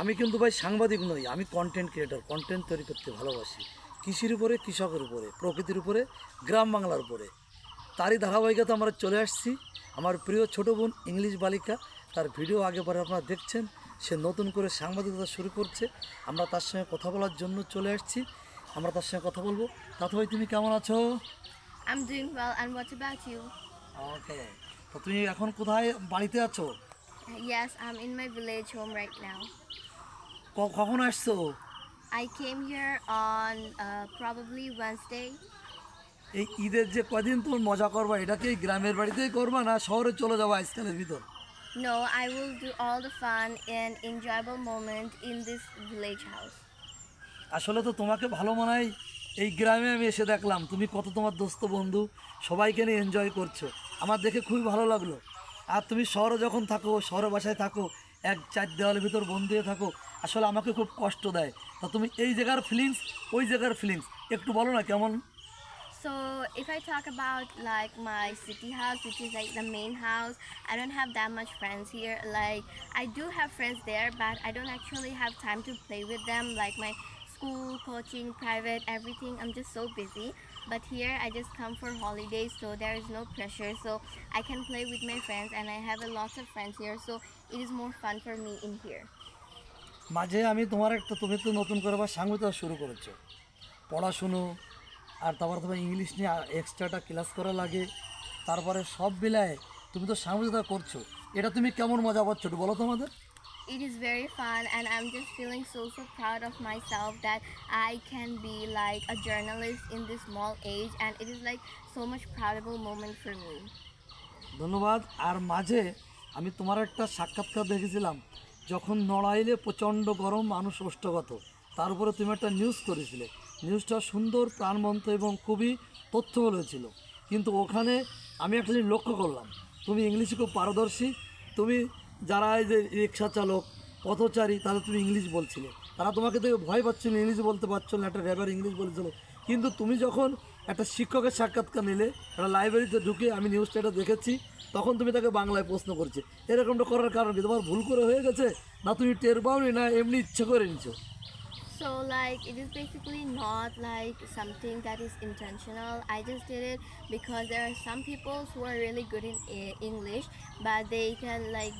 আমি কিন্তু ভাই সাংবাদিক নই, আমি কন্টেন্ট ক্রিয়েটর, কন্টেন্ট তৈরি করতে ভালোবাসি। কৃষির উপরে, কৃষকের উপরে, প্রকৃতির উপরে, গ্রাম বাংলার উপরে। তারই ধারাবাহিকতা আমরা চলে আসছি। আমার প্রিয় ছোটো বোন ইংলিশ বালিকা, তার ভিডিও আগে পরে আপনারা দেখছেন। সে নতুন করে সাংবাদিকতা শুরু করছে। আমরা তার সঙ্গে কথা বলার জন্য চলে আসছি। আমরা তার সঙ্গে কথা বলবো। তাতে ভাই তুমি কেমন আছো? I'm doing well, and what about you? ওকে, তো তুমি এখন কোথায়, বাড়িতে আছো? Yes, I'm in my village home right now. কখন আসছো? I came here on probably Wednesday. এই ঈদের যে কদিন তুমি মজা করবা, এটা কি এই গ্রামের বাড়িতেই করবা না শহরে চলে যাবো আজকালের ভিতর? No, I will do all the fun and enjoyable moment in this village house. আসলে তো তোমাকে ভালো মানায়। এই গ্রামে আমি এসে দেখলাম তুমি কত তোমার দোস্ত বন্ধু সবাইকে নিয়ে এনজয় করছো। আমার দেখে খুবই ভালো লাগলো। আর তুমি শহরে যখন থাকো, শহরের বাসায় থাকো, এক চার দেওয়ালের ভিতর বন্দি হয়ে থাকো, আসলে আমাকে খুব কষ্ট দেয়। তা তুমি এই জায়গার ফিলিংস, ওই জায়গার ফিলিংস একটু বলো না কেমন? So if I talk about like my city house, which is like the main house, I don't have that much friends here. Like I do have friends there, but I don't actually have time to play with them. Like my school, coaching, private, everything, I'm just so busy. But here I just come for holidays, so there is no pressure, so I can play with my friends, and I have a lot of friends here, so it is more fun for me in here. মাঝে আমি তোমার একটা, তুমি তো নতুন করে আবার সাংবাদিকতা শুরু করেছো, পড়াশুনো আর তারপরে তোমার ইংলিশ নিয়ে এক্সট্রাটা ক্লাস করা লাগে, তারপরে সব মিলায় তুমি তো সাংবাদিকতা করছো। এটা তুমি কেমন মজা পাচ্ছ একটু বলো তোমাদের? It is very fun, and I'm just feeling so proud of myself that I can be like a journalist in this small age, and it is like so much proudable moment for me. ধন্যবাদ। আর মাঝে আমি তোমার একটা সাক্ষাৎকার দেখেছিলাম, যখন নড়াইলে প্রচণ্ড গরম, মানুষ ওষ্ঠগত, তার উপরে তুমি একটা নিউজ করেছিলে। নিউজটা সুন্দর, প্রাণবন্ত এবং খুবই তথ্যবহুল হয়েছিল। কিন্তু ওখানে আমি একটা জিনিস লক্ষ্য করলাম, তুমি ইংলিশে খুব পারদর্শী। তুমি যারা এই যে রিক্সা চালক, পথচারী, তাদের তুমি ইংলিশ বলছিলে, তারা তোমাকে দেখে ভয় পাচ্ছিল, ইংলিশ বলতে পারছো না, একটা ড্রাইভার ইংলিশ বলছিল। কিন্তু তুমি যখন একটা শিক্ষকের সাক্ষাৎকার নিলে, একটা লাইব্রেরিতে ঢুকে, আমি নিউজটা এটা দেখেছি, তখন তুমি তাকে বাংলায় প্রশ্ন করছে। এরকমটা করার কারণ কি? তোমার ভুল করে হয়ে গেছে, না তুমি টের পাওনি, না এমনি ইচ্ছে করে নিছো? So like it is basically not like something that is intentional. I just did it because there are some people who are really good in English, but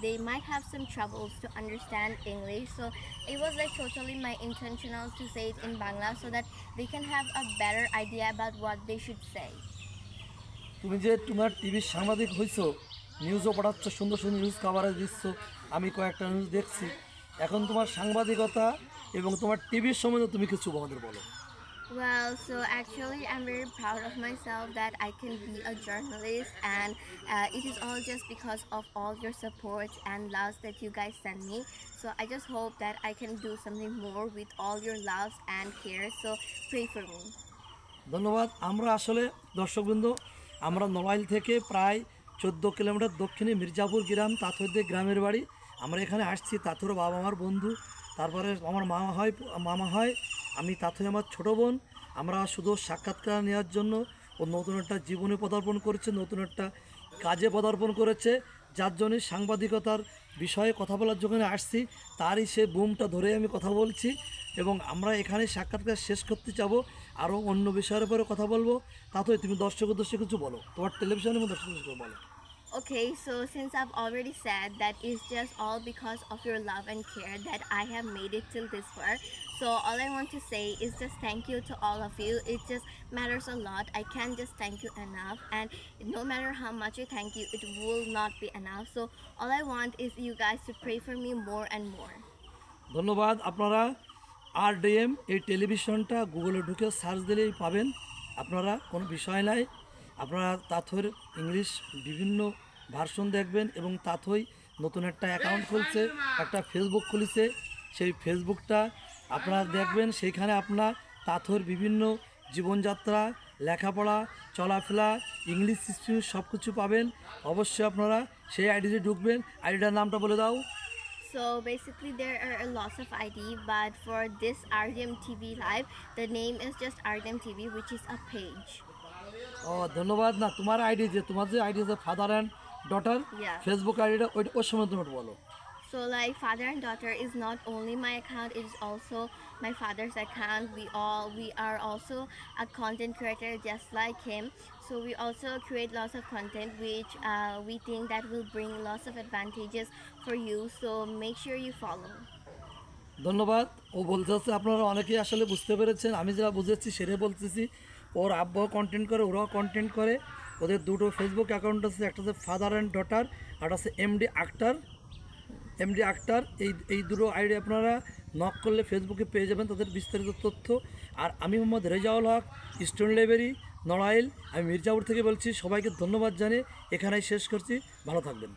they might have some troubles to understand English. So it was like totally my intentional to say it in Bangla so that they can have a better idea about what they should say. তুমি যে তোমার টিভির সাংবাদিক হয়েছো, নিউজও পড়াচ্ছ, সুন্দর সুন্দর news coverage দিচ্ছ, আমি কয়েকটা নিউজ দেখছি। এখন তোমার সাংবাদিকতা এবং তোমার টিভির সম্বন্ধে তুমি কিছু আমাদের বলো। Well, so actually I'm very proud of myself that I can be a journalist, and it is all just because of all your support and loves that you guys send me. So I just hope that I can do something more with all your loves and care, so pray for me. ধন্যবাদ। আমরা আসলে দর্শকবৃন্দ, আমরা নড়াইল থেকে প্রায় 14 kilometre দক্ষিণে মির্জাপুর গ্রাম, তাথরদের গ্রামের বাড়ি। আমরা এখানে আসছি, তাথর বাবা আমার বন্ধু, তারপরে আমার মামা হয়, আমি তাথই আমার ছোটো বোন। আমরা শুধু সাক্ষাৎকার নেওয়ার জন্য, ও নতুন একটা জীবনে পদার্পণ করেছে, নতুন একটা কাজে পদার্পণ করেছে, যার জন্যে সাংবাদিকতার বিষয়ে কথা বলার জন্য আসছি। তারই সে বুমটা ধরে আমি কথা বলছি, এবং আমরা এখানে সাক্ষাৎকার শেষ করতে যাবো, আরও অন্য বিষয়ের উপরে কথা বলবো। তাতেই তুমি দর্শক উদ্দেশ্যে কিছু বলো, তোমার টেলিভিশনের মধ্যে দর্শক উদ্দেশ্যে বলো। Okay, so since I've already said that it's just all because of your love and care that I have made it till this far. So all I want to say is just thank you to all of you. It just matters a lot. I can't just thank you enough, and no matter how much I thank you, it will not be enough. So all I want is you guys to pray for me more and more. ধন্যবাদ। আপনারা RDM এই টেলিভিশনটা গুগলে ঢুকে search দিলেই পাবেন। আপনারা কোনো বিষয় নাই, আপনারা তাথর ইংলিশ বিভিন্ন ভার্সন দেখবেন, এবং তাথই নতুন একটা অ্যাকাউন্ট খুলছে, একটা ফেসবুক খুলেছে, সেই ফেসবুকটা আপনারা দেখবেন। সেইখানে আপনার তাথর বিভিন্ন জীবনযাত্রা, লেখাপড়া, চলাফেরা, ইংলিশ স্পিচ সব কিছু পাবেন। অবশ্যই আপনারা সেই আইডিতে ঢুকবেন। আইডিটার নামটা বলে দাও। So basically there are a lot of ID, but for this RDM TV Live, the name is just RDM TV, which is a page. ও ধন্যবাদ। না, তোমার আইডি যে, তোমার যে আইডি আছে father and daughter Yeah. Facebook আইডিটা, ওর সময় তুমি বলো। So like father and daughter is not only my account, it is also my father's account. We are also a content creator just like him. So we also create lots of content which we think that will bring lots of advantages for you. So make sure you follow. ধন্যবাদ। ও বলতেছে আপনারা অনেকেই আসলে বুঝতে পেরেছেন, আমি যা বুঝেছি সেটাই বলতেছি। ওর আব্বাও কন্টেন্ট করে, ওরাও কন্টেন্ট করে। ওদের দুটো ফেসবুক অ্যাকাউন্ট আছে, একটা হচ্ছে ফাদার অ্যান্ড ডটার, আর আছে এমডি আক্তার। এই দুটো আইডি আপনারা নক করলে ফেসবুকে পেয়ে যাবেন তাদের বিস্তারিত তথ্য। আর আমি মোহাম্মদ রেজাউল হক, স্টুডেন্ট লাইব্রেরি, নড়াইল। আমি মির্জাপুর থেকে বলছি। সবাইকে ধন্যবাদ জানিয়ে এখানেই শেষ করছি। ভালো থাকবেন।